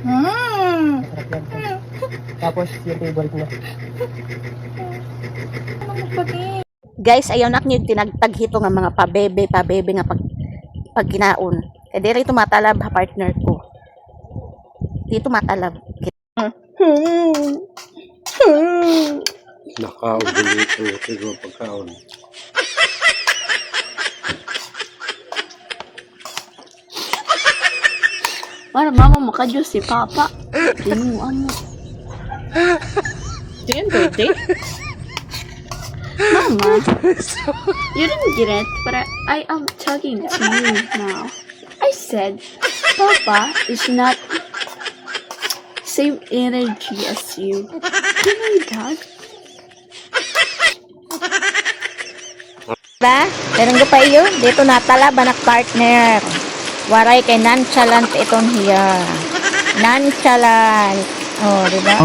Masarap yan. Tapos yung favorite niya. Guys, ayaw na niyo tinagtag hito nga mga pabebe nga pag kinaon. Kaya diri tumatalab ha partner ko. Dito matalab. Nakaubuli ito siguro pagkaon. Para mama makajus si Papa. Tinuan mo. Tingin birthday? Mama, you didn't get it, but I am talking to you now. I said, Papa is not same energy as you. You know that? Ba? Meron ko pa iyo. Dito natalab anak partner. Waray kay nonchalant itong hiya. Nonchalant. Oh, di ba?